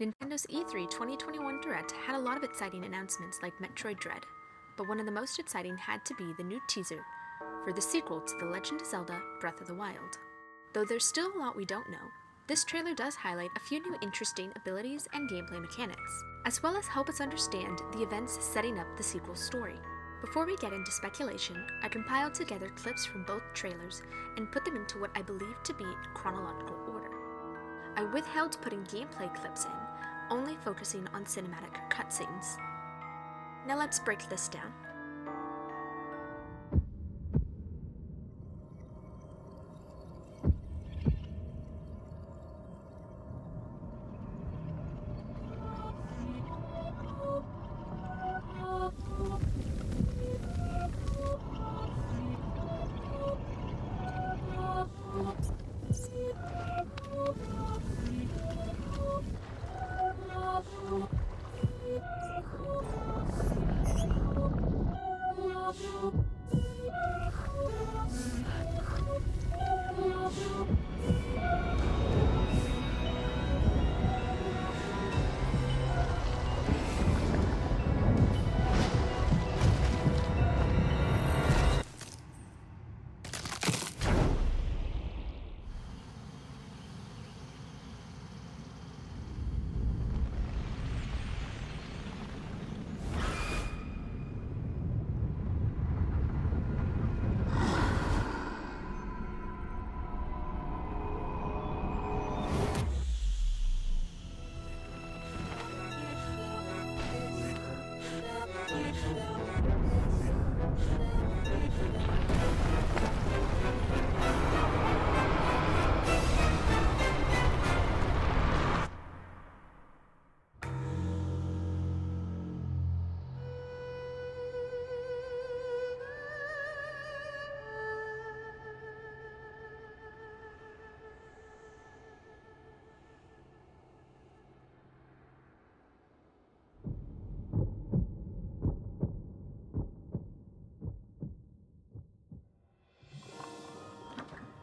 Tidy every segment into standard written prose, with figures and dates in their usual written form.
Nintendo's E3 2021 Direct had a lot of exciting announcements like Metroid Dread, but one of the most exciting had to be the new teaser for the sequel to The Legend of Zelda Breath of the Wild. Though there's still a lot we don't know, this trailer does highlight a few new interesting abilities and gameplay mechanics, as well as help us understand the events setting up the sequel's story. Before we get into speculation, I compiled together clips from both trailers and put them into what I believe to be a chronological order. I withheld putting gameplay clips in, only focusing on cinematic cutscenes. Now let's break this down.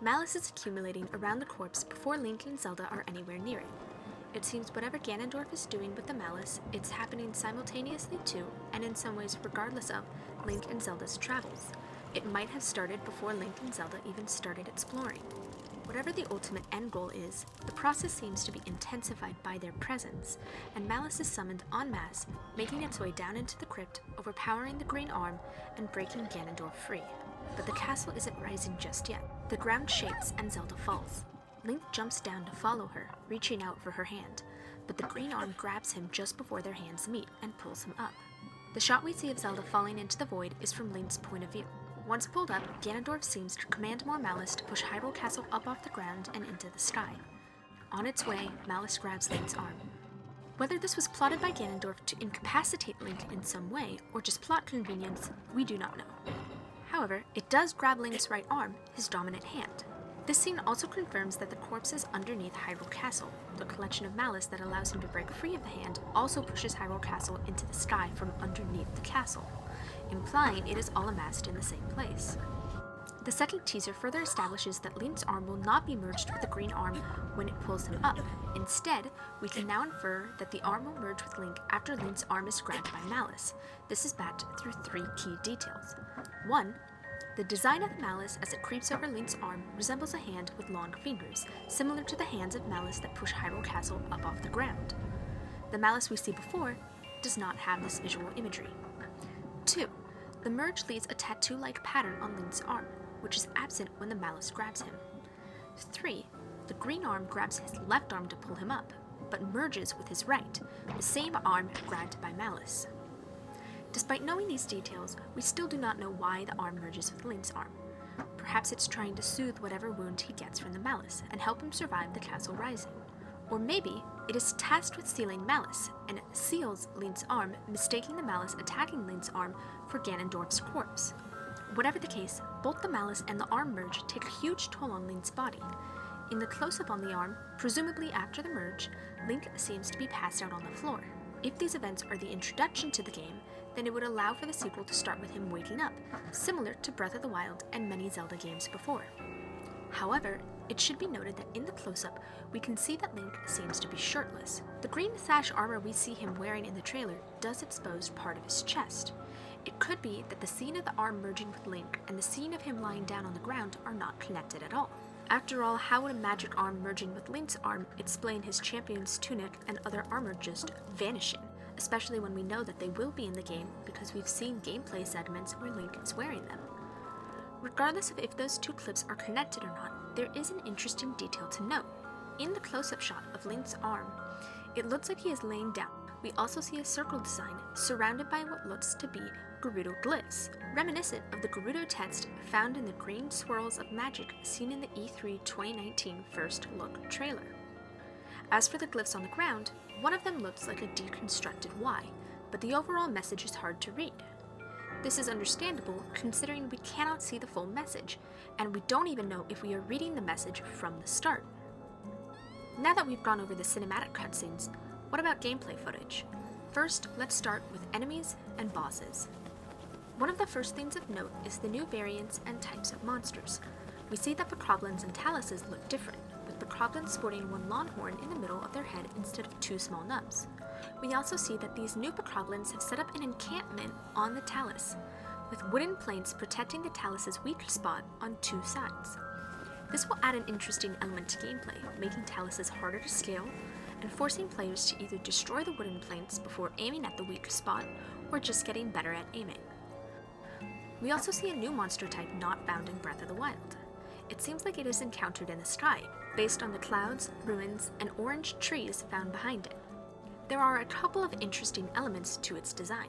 Malice is accumulating around the corpse before Link and Zelda are anywhere near it. It seems whatever Ganondorf is doing with the Malice, it's happening simultaneously to, and in some ways regardless of, Link and Zelda's travels. It might have started before Link and Zelda even started exploring. Whatever the ultimate end goal is, the process seems to be intensified by their presence, and Malice is summoned en masse, making its way down into the crypt, overpowering the Green Arm, and breaking Ganondorf free. But the castle isn't rising just yet. The ground shakes and Zelda falls. Link jumps down to follow her, reaching out for her hand, but the Green Arm grabs him just before their hands meet and pulls him up. The shot we see of Zelda falling into the void is from Link's point of view. Once pulled up, Ganondorf seems to command more Malice to push Hyrule Castle up off the ground and into the sky. On its way, Malice grabs Link's arm. Whether this was plotted by Ganondorf to incapacitate Link in some way, or just plot convenience, we do not know. However, it does grab Link's right arm, his dominant hand. This scene also confirms that the corpse is underneath Hyrule Castle. The collection of Malice that allows him to break free of the hand also pushes Hyrule Castle into the sky from underneath the castle, implying it is all amassed in the same place. The second teaser further establishes that Link's arm will not be merged with the Green Arm when it pulls him up. Instead, we can now infer that the arm will merge with Link after Link's arm is grabbed by Malice. This is backed through three key details. 1. The design of the Malice as it creeps over Link's arm resembles a hand with long fingers, similar to the hands of Malice that push Hyrule Castle up off the ground. The Malice we see before does not have this visual imagery. 2. The merge leaves a tattoo-like pattern on Link's arm, which is absent when the Malice grabs him. 3. The Green Arm grabs his left arm to pull him up, but merges with his right, the same arm grabbed by Malice. Despite knowing these details, we still do not know why the arm merges with Link's arm. Perhaps it's trying to soothe whatever wound he gets from the Malice and help him survive the castle rising. Or maybe it is tasked with sealing Malice and seals Link's arm, mistaking the Malice attacking Link's arm for Ganondorf's corpse. Whatever the case, both the Malice and the arm merge take a huge toll on Link's body. In the close-up on the arm, presumably after the merge, Link seems to be passed out on the floor. If these events are the introduction to the game, then it would allow for the sequel to start with him waking up, similar to Breath of the Wild and many Zelda games before. However, it should be noted that in the close-up, we can see that Link seems to be shirtless. The green sash armor we see him wearing in the trailer does expose part of his chest. It could be that the scene of the arm merging with Link and the scene of him lying down on the ground are not connected at all. After all, how would a magic arm merging with Link's arm explain his champion's tunic and other armor just vanishing? Especially when we know that they will be in the game because we've seen gameplay segments where Link is wearing them. Regardless of if those two clips are connected or not, there is an interesting detail to note. In the close-up shot of Link's arm, it looks like he is laying down. We also see a circle design surrounded by what looks to be Gerudo glyphs, reminiscent of the Gerudo text found in the green swirls of magic seen in the E3 2019 First Look trailer. As for the glyphs on the ground, one of them looks like a deconstructed Y, but the overall message is hard to read. This is understandable considering we cannot see the full message, and we don't even know if we are reading the message from the start. Now that we've gone over the cinematic cutscenes, what about gameplay footage? First, let's start with enemies and bosses. One of the first things of note is the new variants and types of monsters. We see that Bokoblins and Taluses look different, with Bokoblins sporting one long horn in the middle of their head instead of two small nubs. We also see that these new Bokoblins have set up an encampment on the Talus, with wooden planks protecting the Talus's weak spot on two sides. This will add an interesting element to gameplay, making Taluses harder to scale, and forcing players to either destroy the wooden planks before aiming at the weak spot, or just getting better at aiming. We also see a new monster type not found in Breath of the Wild. It seems like it is encountered in the sky, based on the clouds, ruins, and orange trees found behind it. There are a couple of interesting elements to its design.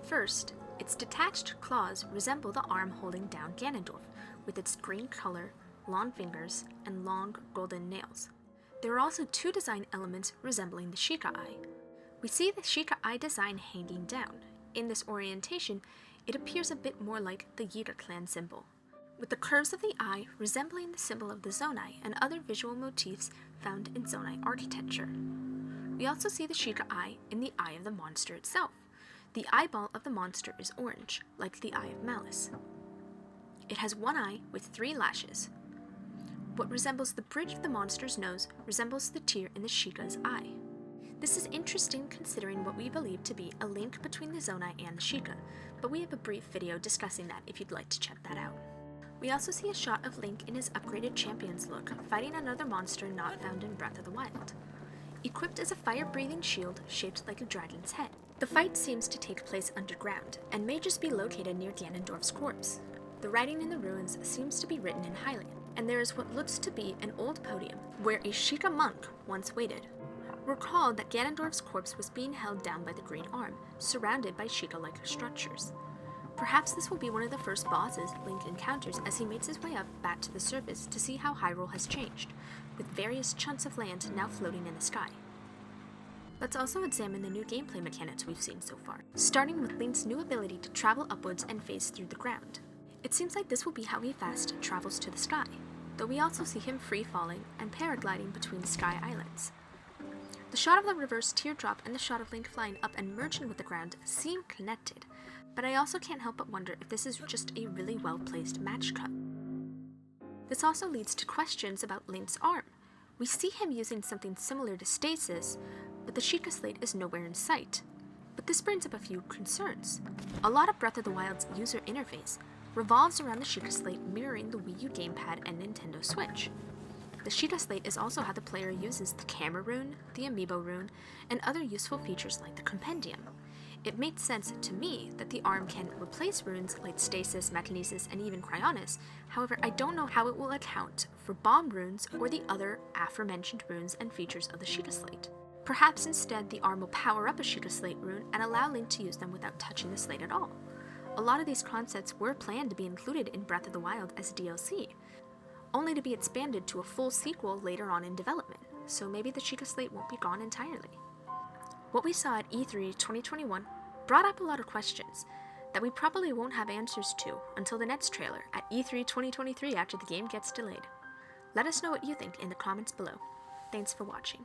First, its detached claws resemble the arm holding down Ganondorf, with its green color, long fingers, and long golden nails. There are also two design elements resembling the Shika Eye. We see the Shika Eye design hanging down. In this orientation, it appears a bit more like the Yiga clan symbol, with the curves of the eye resembling the symbol of the Zonai and other visual motifs found in Zonai architecture. We also see the Shika Eye in the eye of the monster itself. The eyeball of the monster is orange, like the Eye of Malice. It has one eye with 3 lashes. What resembles the bridge of the monster's nose resembles the tear in the Shika's eye. This is interesting considering what we believe to be a link between the Zonai and the Shika, but we have a brief video discussing that if you'd like to check that out. We also see a shot of Link in his upgraded champion's look, fighting another monster not found in Breath of the Wild. Equipped as a fire-breathing shield shaped like a dragon's head. The fight seems to take place underground, and may just be located near Ganondorf's corpse. The writing in the ruins seems to be written in Hylian, and there is what looks to be an old podium where a Shika monk once waited. Recall that Ganondorf's corpse was being held down by the green arm, surrounded by Shika-like structures. Perhaps this will be one of the first bosses Link encounters as he makes his way up back to the surface to see how Hyrule has changed, with various chunks of land now floating in the sky. Let's also examine the new gameplay mechanics we've seen so far, starting with Link's new ability to travel upwards and phase through the ground. It seems like this will be how he fast travels to the sky, though we also see him free-falling and paragliding between sky islands. The shot of the reverse teardrop and the shot of Link flying up and merging with the ground seem connected, but I also can't help but wonder if this is just a really well-placed match cut. This also leads to questions about Link's arm. We see him using something similar to stasis, but the Shika Slate is nowhere in sight. But this brings up a few concerns. A lot of Breath of the Wild's user interface revolves around the Shika Slate mirroring the Wii U gamepad and Nintendo Switch. The Shika Slate is also how the player uses the camera rune, the amiibo rune, and other useful features like the compendium. It makes sense to me that the arm can replace runes like stasis, mechanesis, and even cryonis. However, I don't know how it will account for bomb runes or the other aforementioned runes and features of the Shika Slate. Perhaps instead the arm will power up a Shika Slate rune and allow Link to use them without touching the slate at all. A lot of these concepts were planned to be included in Breath of the Wild as DLC, only to be expanded to a full sequel later on in development, so maybe the Shika Slate won't be gone entirely. What we saw at E3 2021 brought up a lot of questions that we probably won't have answers to until the next trailer at E3 2023 after the game gets delayed. Let us know what you think in the comments below. Thanks for watching.